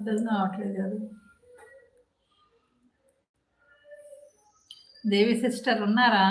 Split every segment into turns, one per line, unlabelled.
అర్థం కావట్లేదు అది. దేవి సిస్టర్ ఉన్నారా?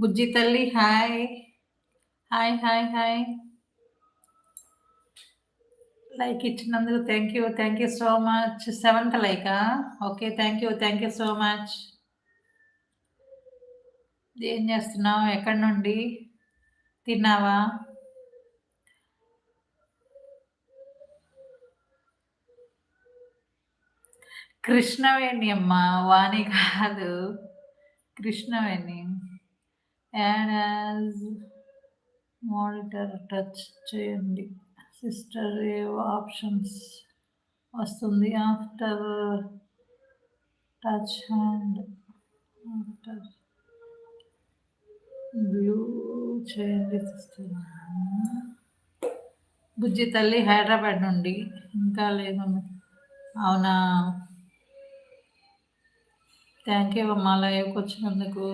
బుజ్జి తల్లి hi. Hi hi hi. Like ఇచ్చినందుకు thank you so much. 7th లైకా? Okay, thank you so much. ఏం చేస్తున్నావు? ఎక్కడి నుండి? తిన్నావా? కృష్ణవేణి అమ్మా, వాణి కాదు, కృష్ణవేణి. యాజ్ మానిటర్ టచ్ చేయండి సిస్టర్, ఏవో ఆప్షన్స్ వస్తుంది. After touch hand after blue చేయండి సిస్టర్. బుజ్జి తల్లి హైదరాబాద్ నుండి. ఇంకా లేదు. అవునా? థ్యాంక్ యూ అమ్మా లైవ్కి వచ్చినందుకు.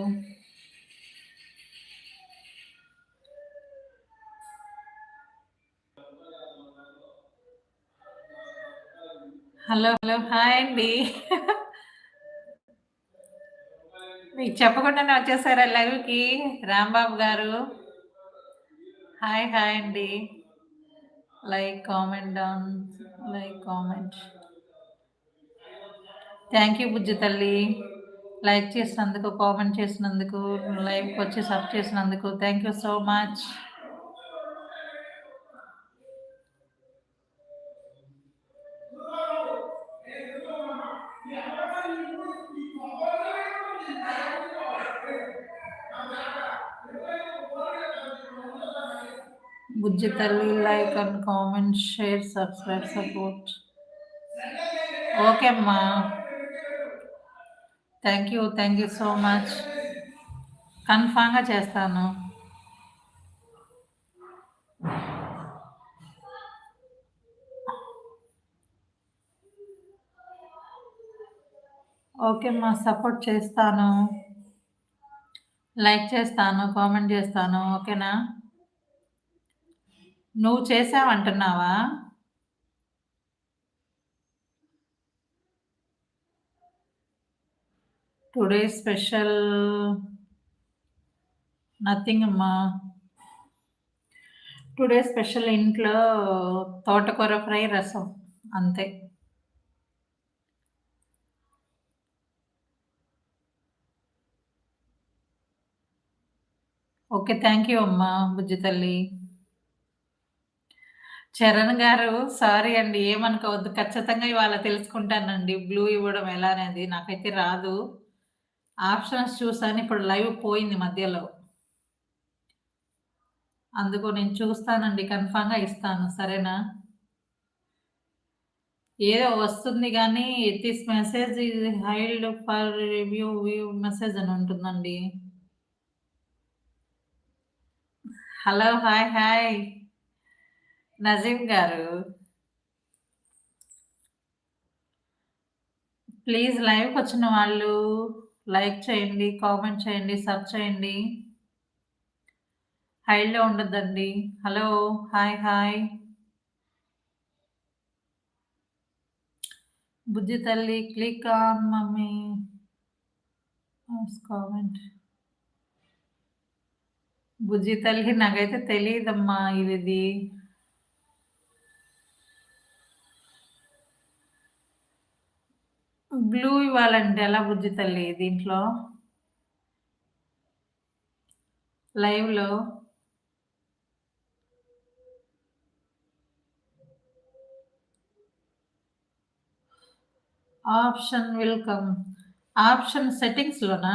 హలో హలో హాయ్ అండి. మీకు చెప్పకుండానే వచ్చేసారా లైవ్కి రాంబాబు గారు? హాయ్ హాయ్ అండి. Like comment down, like comment. Thank you బుజ్జి తల్లి, లైక్ చేసినందుకు, కామెంట్ చేసినందుకు, లైవ్కి వచ్చి సబ్ చేసినందుకు థ్యాంక్ యూ సో మచ్. బుజ్జి తల్లి like and comment, share, subscribe, support. Okay అమ్మా, థ్యాంక్ యూ సో మచ్. కన్ఫామ్గా చేస్తాను. ఓకే అమ్మా, సపోర్ట్ చేస్తాను, లైక్ చేస్తాను, కామెంట్ చేస్తాను. ఓకేనా? నువ్వు చేసావంటున్నావా? టుడే స్పెషల్ నథింగ్ అమ్మా. టుడే స్పెషల్ ఇంట్లో తోటకూర ఫ్రై, రసం, అంతే. ఓకే, థ్యాంక్ యూ అమ్మా బుజ్జి తల్లి. చరణ్ గారు సారీ అండి, ఏమనుకోవద్దు. ఖచ్చితంగా ఇవాళ తెలుసుకుంటానండి బ్లూ ఇవ్వడం ఎలా అనేది. నాకైతే రాదు. ఆప్షన్స్ చూసాను, ఇప్పుడు లైవ్ పోయింది మధ్యలో. అందుకు నేను చూస్తానండి, కన్ఫామ్గా ఇస్తాను. సరేనా? ఏదో వస్తుంది కానీ this message is held for review view message అని ఉంటుందండి. హలో హాయ్ హాయ్ నజీం గారు, ప్లీజ్ లైవ్కి వచ్చిన వాళ్ళు లైక్ చేయండి, కామెంట్ చేయండి, సబ్ చేయండి. హైల్లో ఉండొద్దండి. Hello hi hi. బుజ్జి తల్లి క్లిక్ ఆన్ మమ్మీ కామెంట్. బుజ్జి తల్లి నాకైతే తెలియదమ్మా ఇది. బ్లూ ఇవ్వాలంటే ఎలా బుజ్జి తల్లి? దీంట్లో లైవ్లో ఆప్షన్ విల్ కమ్. ఆప్షన్ సెట్టింగ్స్లోనా?